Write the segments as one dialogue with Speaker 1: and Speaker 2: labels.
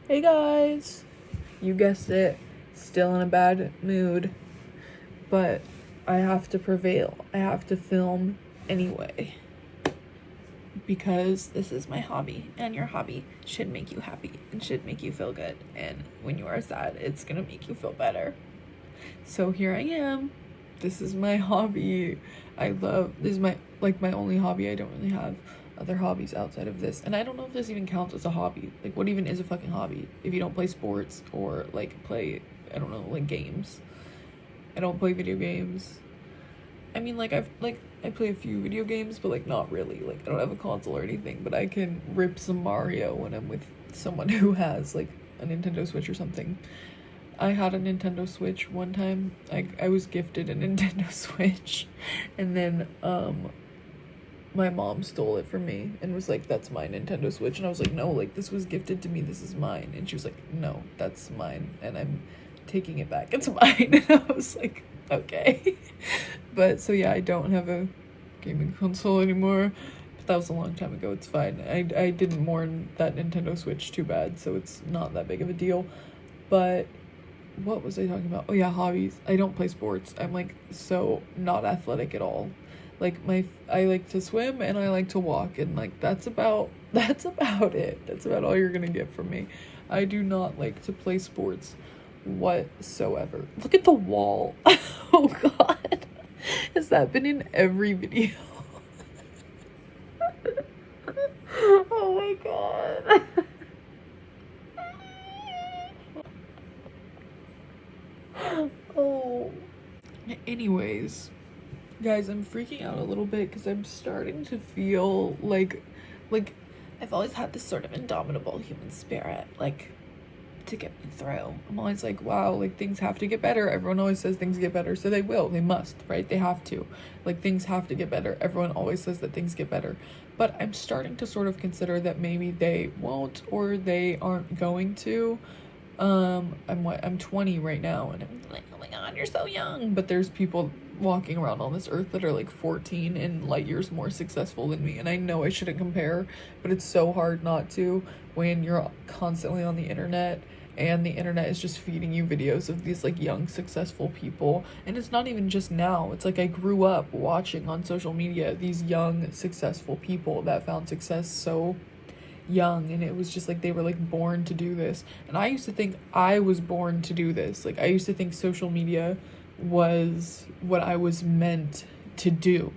Speaker 1: Hey guys, you guessed it, still in a bad mood, but I have to prevail. I have to film anyway because this is my hobby, and your hobby should make you happy and should make you feel good, and when you are sad, it's gonna make you feel better. So here I am. This is my hobby. This is my only hobby. I don't really have other hobbies outside of this, and I don't know if this even counts as a hobby. Like, what even is a fucking hobby if you don't play sports or play, I don't know, games? I don't play video games. I mean, I play a few video games, but not really. I don't have a console or anything, but I can rip some Mario when I'm with someone who has a Nintendo Switch or something. I had a Nintendo Switch one time. I was gifted a Nintendo Switch, and then my mom stole it from me and was like, "That's my Nintendo Switch," and I was like, "No, this was gifted to me. This is mine." And she was like, "No, that's mine, and I'm taking it back. It's mine." And I was like, "Okay." But so yeah, I don't have a gaming console anymore. But that was a long time ago. It's fine. I didn't mourn that Nintendo Switch too bad, so it's not that big of a deal. But what was I talking about? Oh yeah, hobbies. I don't play sports. I'm so not athletic at all. I like to swim and I like to walk, and that's about it. That's about all you're gonna get from me. I do not like to play sports whatsoever. Look at the wall. Oh god. Has that been in every video? Oh my god. Oh. Anyways, guys, I'm freaking out a little bit because I'm starting to feel like I've always had this sort of indomitable human spirit, to get me through. I'm always like, wow, things have to get better. Everyone always says things get better, so they will. They must, right? They have to. Things have to get better. Everyone always says that things get better. But I'm starting to sort of consider that maybe they won't, or they aren't going to. I'm 20 right now, and I'm like, oh my god, you're so young. But there's people walking around on this earth that are 14 and light years more successful than me, and I know I shouldn't compare, but it's so hard not to when you're constantly on the internet, and the internet is just feeding you videos of these young successful people. And it's not even just now, it's I grew up watching on social media these young successful people that found success so young, and it was just they were born to do this. And I used to think I was born to do this. I used to think social media was what I was meant to do.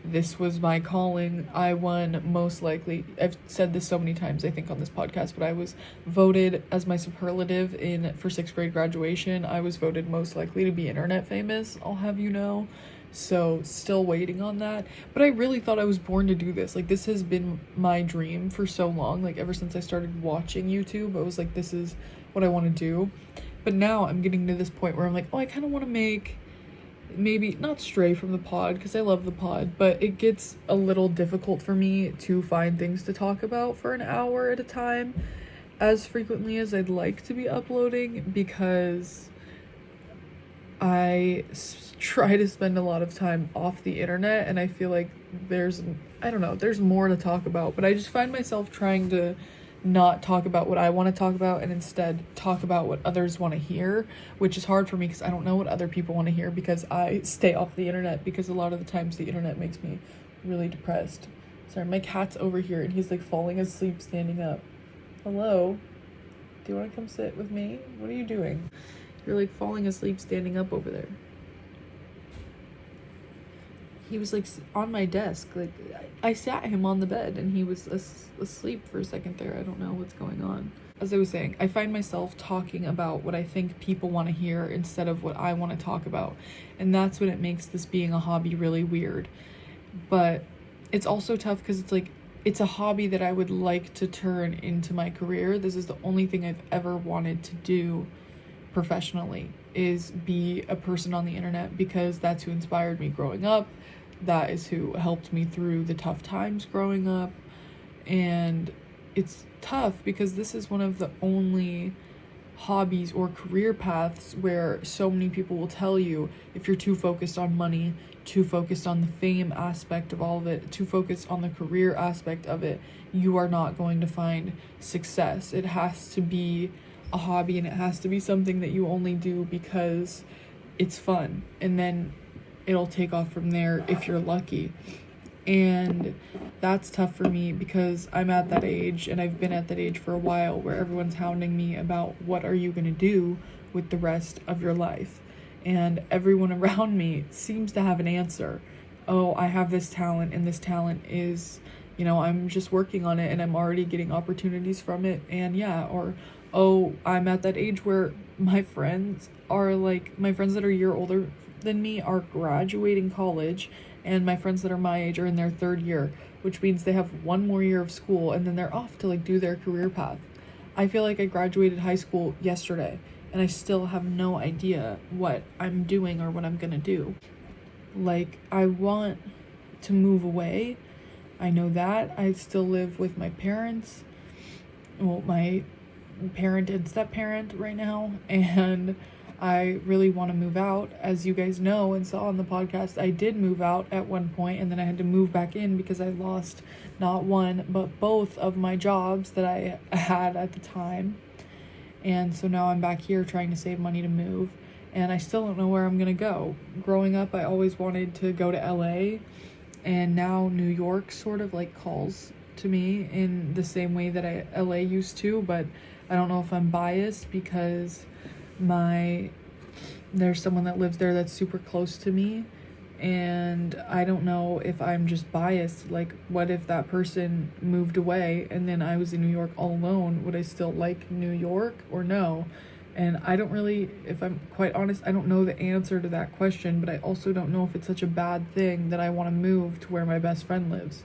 Speaker 1: This was my calling. I won most likely, I've said this so many times I think on this podcast, but I was voted as my superlative for 6th grade graduation. I was voted most likely to be internet famous, I'll have you know. So still waiting on that, but I really thought I was born to do this. This has been my dream for so long. Ever since I started watching YouTube, I was this is what I want to do. But now I'm getting to this point where I'm oh, I kind of want to make, maybe not stray from the pod, because I love the pod, but it gets a little difficult for me to find things to talk about for an hour at a time as frequently as I'd like to be uploading, because I try to spend a lot of time off the internet, and I feel there's more to talk about, but I just find myself trying to not talk about what I want to talk about and instead talk about what others want to hear, which is hard for me because I don't know what other people want to hear, because I stay off the internet, because a lot of the times the internet makes me really depressed. Sorry, my cat's over here and he's falling asleep standing up. Hello? Do you want to come sit with me? What are you doing? You're falling asleep standing up over there. He was on my desk. I sat him on the bed and he was asleep for a second there. I don't know what's going on. As I was saying, I find myself talking about what I think people want to hear instead of what I want to talk about. And that's when it makes this being a hobby really weird. But it's also tough because it's a hobby that I would like to turn into my career. This is the only thing I've ever wanted to do professionally, is be a person on the internet, because that's who inspired me growing up. That is who helped me through the tough times growing up. And it's tough because this is one of the only hobbies or career paths where so many people will tell you, if you're too focused on money, too focused on the fame aspect of all of it, too focused on the career aspect of it, you are not going to find success. It has to be a hobby, and it has to be something that you only do because it's fun, and then it'll take off from there if you're lucky. And that's tough for me because I'm at that age, and I've been at that age for a while, where everyone's hounding me about what are you going to do with the rest of your life. And everyone around me seems to have an answer. Oh, I have this talent, and this talent is, I'm just working on it and I'm already getting opportunities from it. And yeah, or, oh, I'm at that age where my friends that are a year older than me are graduating college, and my friends that are my age are in their 3rd year, which means they have 1 more year of school, and then they're off to do their career path. I feel like I graduated high school yesterday, and I still have no idea what I'm doing or what I'm gonna do. I want to move away. I know that. I still live with my parents. Well, my parent and step-parent right now, and I really want to move out. As you guys know and saw on the podcast, I did move out at one point, and then I had to move back in because I lost not one but both of my jobs that I had at the time. And so now I'm back here trying to save money to move, and I still don't know where I'm gonna go. Growing up, I always wanted to go to LA, and now New York sort of calls to me in the same way that LA used to, but I don't know if I'm biased because there's someone that lives there that's super close to me, and I don't know if I'm just biased. What if that person moved away and then I was in New York all alone? Would I still like New York or no? And I don't really, if I'm quite honest, I don't know the answer to that question, but I also don't know if it's such a bad thing that I want to move to where my best friend lives.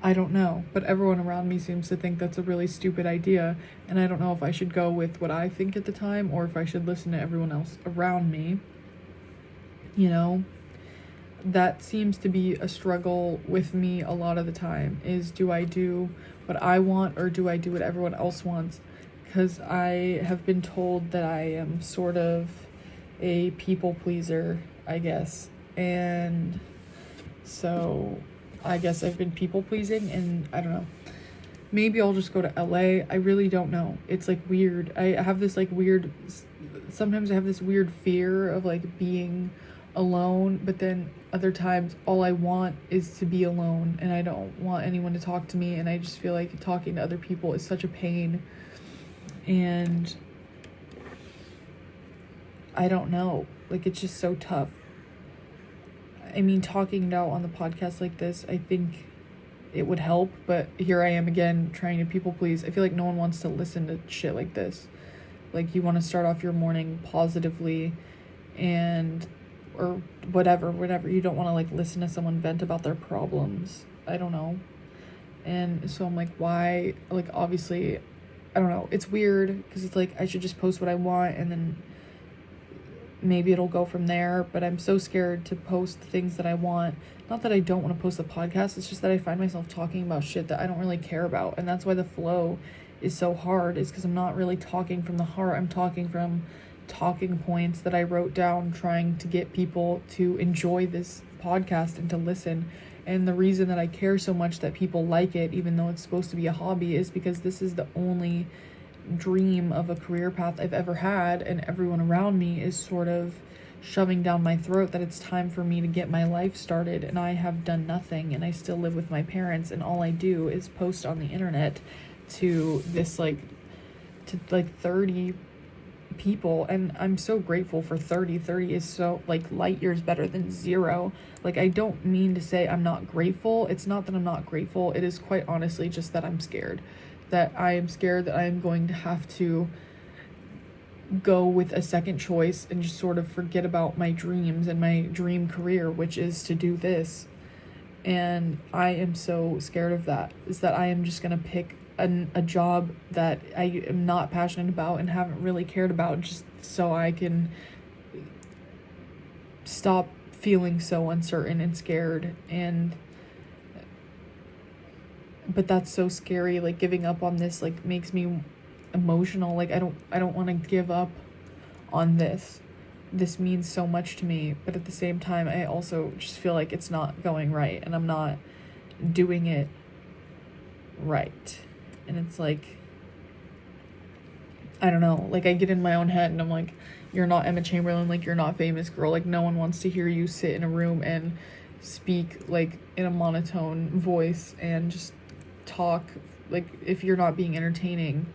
Speaker 1: I don't know, but everyone around me seems to think that's a really stupid idea, and I don't know if I should go with what I think at the time or if I should listen to everyone else around me. That seems to be a struggle with me a lot of the time, is do I do what I want or do I do what everyone else wants? Because I have been told that I am sort of a people pleaser, I guess, and so I guess I've been people pleasing, and I don't know. Maybe I'll just go to LA. I really don't know. It's weird. I have this sometimes I have this weird fear of being alone, but then other times all I want is to be alone, and I don't want anyone to talk to me, and I just feel like talking to other people is such a pain. And I don't know. It's just so tough. I mean, talking now on the podcast like this, I think it would help, but here I am again trying to people please. I feel like no one wants to listen to shit like this. You want to start off your morning positively or whatever. You don't want to listen to someone vent about their problems. I don't know. And so I'm why? Obviously, I don't know. It's weird because it's I should just post what I want and then maybe it'll go from there, but I'm so scared to post the things that I want. Not that I don't want to post a podcast, it's just that I find myself talking about shit that I don't really care about, and that's why the flow is so hard, is because I'm not really talking from the heart. I'm talking from talking points that I wrote down, trying to get people to enjoy this podcast and to listen. And the reason that I care so much that people like it, even though it's supposed to be a hobby, is because this is the only dream of a career path I've ever had, and everyone around me is sort of shoving down my throat that it's time for me to get my life started, and I have done nothing, and I still live with my parents, and all I do is post on the internet to this 30 people, and I'm so grateful for 30 is so light years better than 0. I don't mean to say I'm not grateful. It's not that I'm not grateful, it is quite honestly just that I'm scared that I am going to have to go with a second choice and just sort of forget about my dreams and my dream career, which is to do this. And I am so scared of that, is that I am just going to pick a job that I am not passionate about and haven't really cared about, just so I can stop feeling so uncertain and scared. But that's so scary. Giving up on this makes me emotional. Like, I don't want to give up on this. This means so much to me, but at the same time, I also just feel like it's not going right, and I'm not doing it right. And it's like, I don't know, like, I get in my own head and I'm like, you're not Emma Chamberlain, like, you're not famous, girl. Like, no one wants to hear you sit in a room and speak, like, in a monotone voice and just talk. Like, if you're not being entertaining,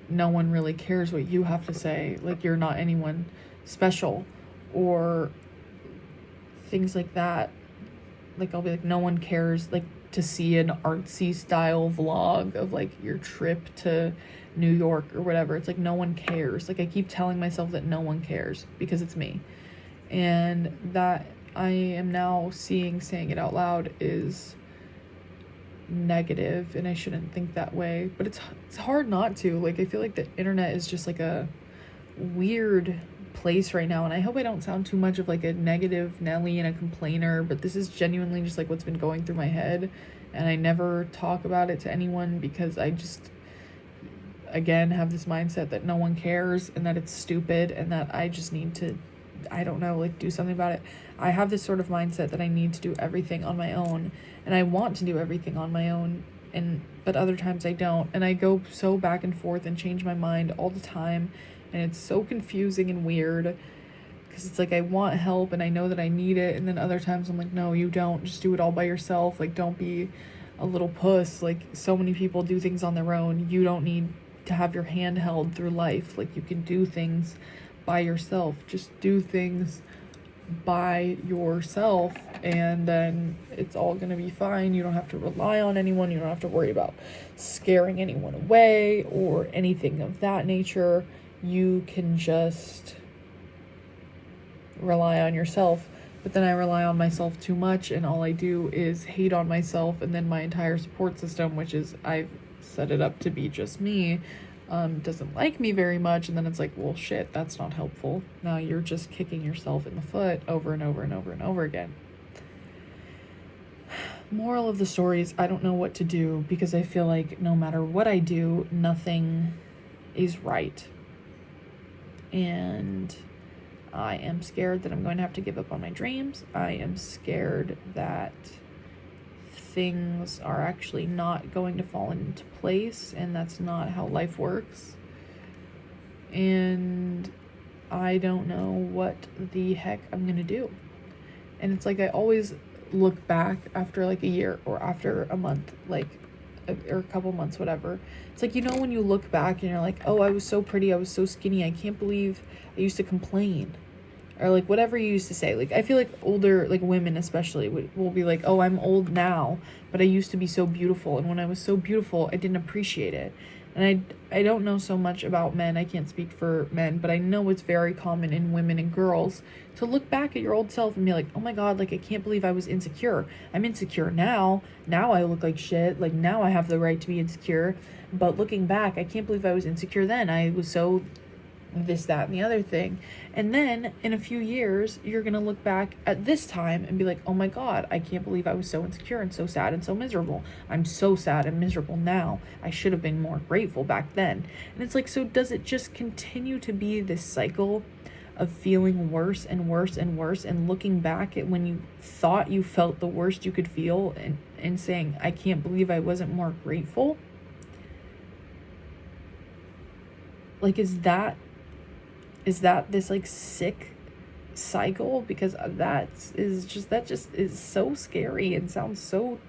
Speaker 1: no one really cares what you have to say. Like, you're not anyone special, or things like that. Like, I'll be like, no one cares, like, to see an artsy style vlog of, like, your trip to New York or whatever. It's like, no one cares. Like, I keep telling myself that no one cares because it's me. And that I am now saying it out loud is negative, and I shouldn't think that way. But it's hard not to. Like, I feel like the internet is just like a weird place right now, and I hope I don't sound too much of like a negative Nelly and a complainer, but this is genuinely just like what's been going through my head, and I never talk about it to anyone because I just, again, have this mindset that no one cares and that it's stupid and that I just need to, I don't know, like, do something about it. I have this sort of mindset that I need to do everything on my own, and I want to do everything on my own, but other times I don't, and I go so back and forth and change my mind all the time, and it's so confusing and weird because it's like I want help and I know that I need it, and then other times I'm like, no, you don't, just do it all by yourself. Like, don't be a little puss. Like, so many people do things on their own. You don't need to have your hand held through life. Like, you can do things by yourself. Just do things by yourself, and then it's all gonna be fine. You don't have to rely on anyone. You don't have to worry about scaring anyone away or anything of that nature. You can just rely on yourself. But then I rely on myself too much, and all I do is hate on myself, and then my entire support system, which is, I've set it up to be just me, doesn't like me very much, and then it's like, well, shit, that's not helpful. Now you're just kicking yourself in the foot over and over and over and over again. Moral of the story is, I don't know what to do, because I feel like no matter what I do, nothing is right. And I am scared that I'm going to have to give up on my dreams. I am scared that things are actually not going to fall into place, and that's not how life works. And I don't know what the heck I'm gonna do. And it's like, I always look back after like a year or after a month, like, or a couple months, whatever. It's like, you know, when you look back and you're like, oh, I was so pretty, I was so skinny, I can't believe I used to complain, or like whatever you used to say. Like, I feel like older, like, women especially will be like, oh, I'm old now, but I used to be so beautiful, and when I was so beautiful, I didn't appreciate it. And I don't know so much about men. I can't speak for men, but I know it's very common in women and girls to look back at your old self and be like, oh my God, like, I can't believe I was insecure. I'm insecure now. Now I look like shit. Like, now I have the right to be insecure. But looking back, I can't believe I was insecure then. I was so this, that, and the other thing. And then in a few years, you're gonna look back at this time and be like, oh my God, I can't believe I was so insecure and so sad and so miserable. I'm so sad and miserable now. I should have been more grateful back then. And it's like, so does it just continue to be this cycle of feeling worse and worse and worse, and looking back at when you thought you felt the worst you could feel and saying, I can't believe I wasn't more grateful? Like, is that this like sick cycle? Because that just is so scary and sounds so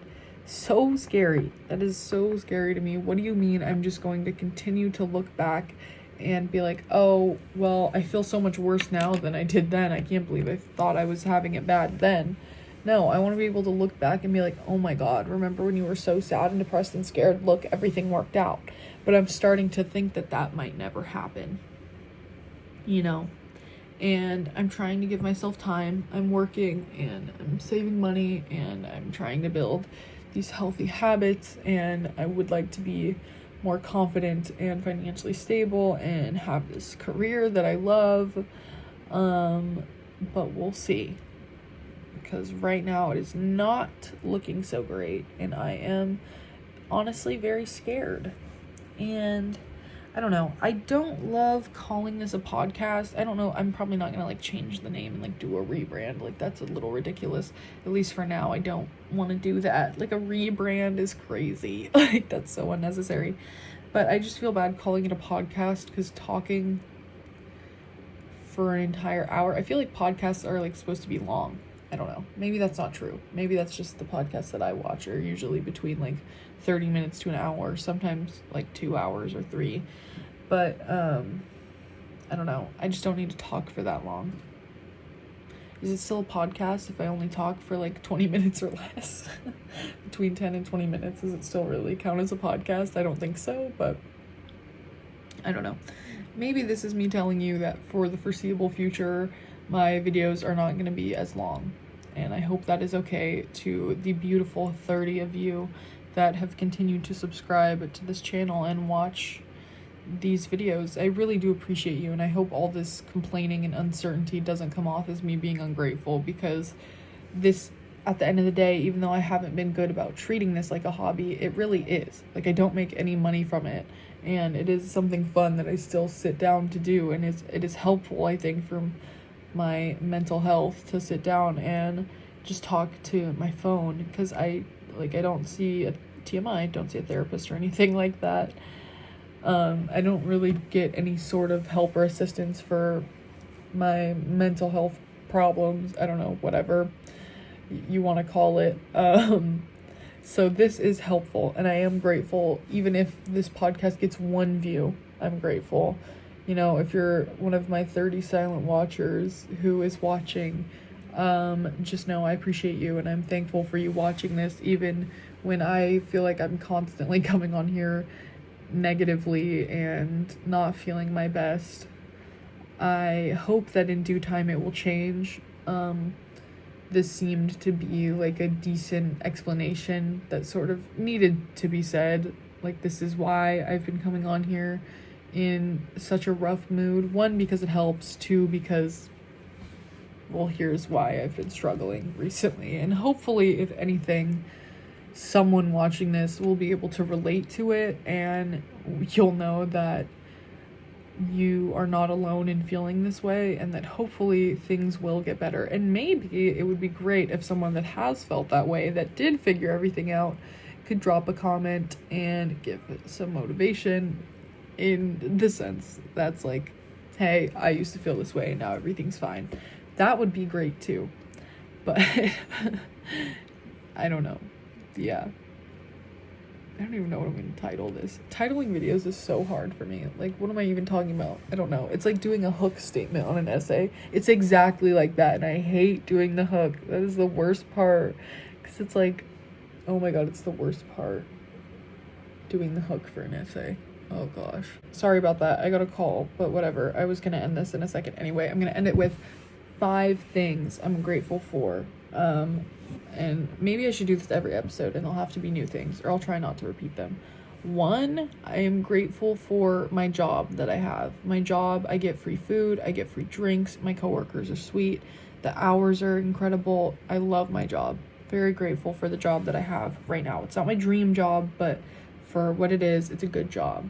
Speaker 1: scary. That is so scary to me. What do you mean I'm just going to continue to look back and be like, oh, well, I feel so much worse now than I did then. I can't believe I thought I was having it bad then. No, I want to be able to look back and be like, oh my God, remember when you were so sad and depressed and scared? Look, everything worked out. But I'm starting to think that might never happen, you know? And I'm trying to give myself time. I'm working and I'm saving money and I'm trying to build these healthy habits, and I would like to be more confident and financially stable and have this career that I love. But we'll see, because right now it is not looking so great, and I am honestly very scared. And I don't know. I don't love calling this a podcast. I don't know. I'm probably not gonna like change the name and like do a rebrand. Like that's a little ridiculous. At least for now, I don't want to do that. Like a rebrand is crazy. Like that's so unnecessary. But I just feel bad calling it a podcast because talking for an entire hour, I feel like podcasts are like supposed to be long. I don't know. Maybe that's not true. Maybe that's just the podcasts that I watch are usually between like 30 minutes to an hour, sometimes like 2 hours or 3. But I don't know. I just don't need to talk for that long. Is it still a podcast if I only talk for like 20 minutes or less? Between 10 and 20 minutes, does it still really count as a podcast? I don't think so, but I don't know. Maybe this is me telling you that for the foreseeable future, my videos are not going to be as long. And I hope that is okay to the beautiful 30 of you that have continued to subscribe to this channel and watch these videos. I really do appreciate you, and I hope all this complaining and uncertainty doesn't come off as me being ungrateful, because this, at the end of the day, even though I haven't been good about treating this like a hobby, it really is. Like, I don't make any money from it, and it is something fun that I still sit down to do, and it is helpful, I think, for my mental health to sit down and just talk to my phone, because I don't see a TMI, don't see a therapist or anything like that. I don't really get any sort of help or assistance for my mental health problems. I don't know, whatever you want to call it. So this is helpful, and I am grateful. Even if this podcast gets 1 view, I'm grateful. You know, if you're one of my 30 silent watchers who is watching, just know I appreciate you, and I'm thankful for you watching this, even when I feel like I'm constantly coming on here negatively and not feeling my best. I hope that in due time it will change. This seemed to be like a decent explanation that sort of needed to be said. Like, this is why I've been coming on here in such a rough mood. 1, because it helps. 2, because, well, here's why I've been struggling recently. And hopefully, if anything, someone watching this will be able to relate to it, and you'll know that you are not alone in feeling this way, and that hopefully things will get better. And maybe it would be great if someone that has felt that way, that did figure everything out, could drop a comment and give some motivation, in the sense that's like, hey, I used to feel this way and now everything's fine. That would be great too. But I don't know. Yeah, I don't even know what I'm going to title this. Titling videos is so hard for me. Like, what am I even talking about? I don't know. It's like doing a hook statement on an essay. It's exactly like that, and I hate doing the hook. That is the worst part, because it's like, oh my god, it's the worst part, doing the hook for an essay. Oh gosh. Sorry about that. I got a call, but whatever. I was going to end this in a second anyway. I'm going to end it with 5 things I'm grateful for. And maybe I should do this every episode, and they'll have to be new things, or I'll try not to repeat them. 1, I am grateful for my job that I have. My job, I get free food, I get free drinks, my coworkers are sweet, the hours are incredible. I love my job. Very grateful for the job that I have right now. It's not my dream job, but for what it is, it's a good job.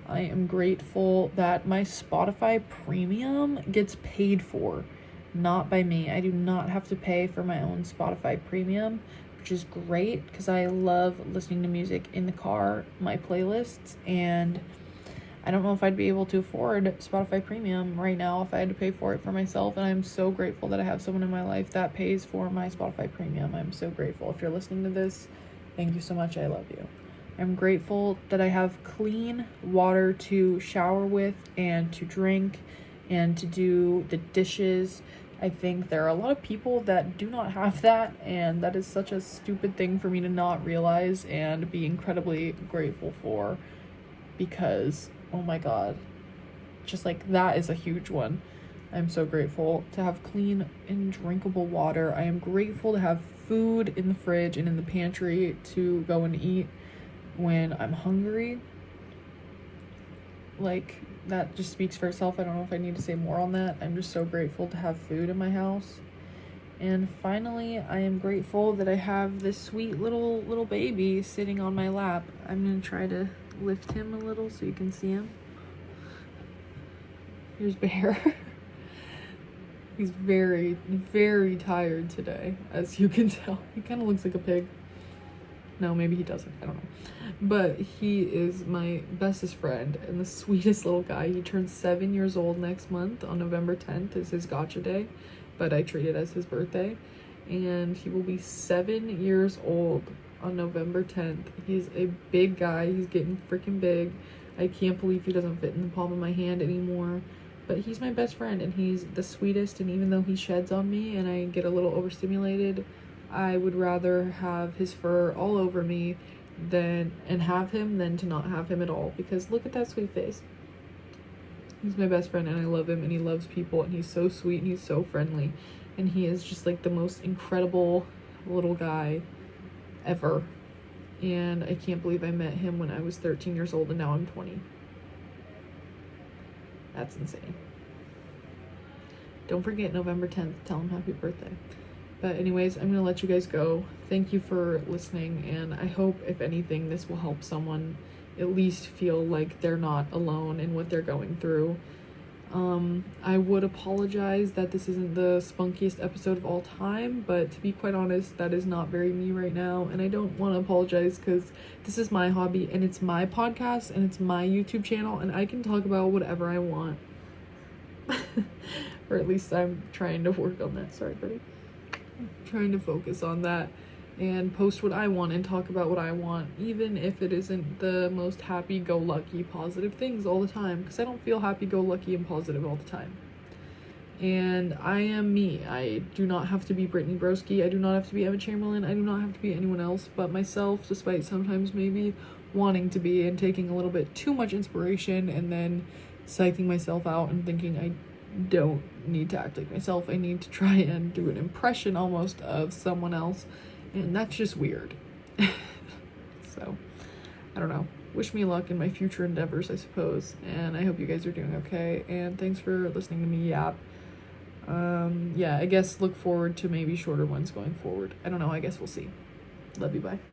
Speaker 1: I am grateful that my Spotify premium gets paid for, not by me. I do not have to pay for my own Spotify premium, which is great, because I love listening to music in the car, my playlists, and I don't know if I'd be able to afford Spotify premium right now if I had to pay for it for myself, and I'm so grateful that I have someone in my life that pays for my Spotify premium. I'm so grateful. If you're listening to this, thank you so much. I love you. I'm grateful that I have clean water to shower with and to drink and to do the dishes. I think there are a lot of people that do not have that, and that is such a stupid thing for me to not realize and be incredibly grateful for, because, oh my god, just like, that is a huge one. I'm so grateful to have clean and drinkable water. I am grateful to have food in the fridge and in the pantry to go and eat when I'm hungry. Like, that just speaks for itself. I don't know if I need to say more on that. I'm just so grateful to have food in my house. And finally, I am grateful that I have this sweet little baby sitting on my lap. I'm gonna try to lift him a little so you can see him. Here's Bear. He's very, very tired today, as you can tell. He kind of looks like a pig. No, maybe he doesn't. I don't know. But he is my bestest friend and the sweetest little guy. He turns 7 years old next month on November 10th is his gotcha day, but I treat it as his birthday. And he will be 7 years old on November 10th. He's a big guy. He's getting freaking big. I can't believe he doesn't fit in the palm of my hand anymore. But he's my best friend and he's the sweetest, and even though he sheds on me and I get a little overstimulated, I would rather have his fur all over me than to not have him at all, because look at that sweet face. He's my best friend and I love him, and he loves people, and he's so sweet and he's so friendly, and he is just like the most incredible little guy ever. And I can't believe I met him when I was 13 years old and now I'm 20. That's insane. Don't forget November 10th. Tell him happy birthday. But anyways, I'm gonna let you guys go. Thank you for listening, and I hope, if anything, this will help someone at least feel like they're not alone in what they're going through. I would apologize that this isn't the spunkiest episode of all time, but to be quite honest, that is not very me right now, and I don't want to apologize because this is my hobby and it's my podcast and it's my YouTube channel, and I can talk about whatever I want. Or at least I'm trying to work on that. Sorry, buddy. I'm trying to focus on that and post what I want and talk about what I want, even if it isn't the most happy-go-lucky positive things all the time, because I don't feel happy-go-lucky and positive all the time. And I am me. I do not have to be Brittany Broski. I do not have to be Emma Chamberlain. I do not have to be anyone else but myself, despite sometimes maybe wanting to be and taking a little bit too much inspiration and then psyching myself out and thinking I don't need to act like myself. I need to try and do an impression almost of someone else, and that's just weird. So I don't know. Wish me luck in my future endeavors, I suppose, and I hope you guys are doing okay, and thanks for listening to me yap. Yeah, I guess look forward to maybe shorter ones going forward. I don't know, I guess we'll see. Love you, bye.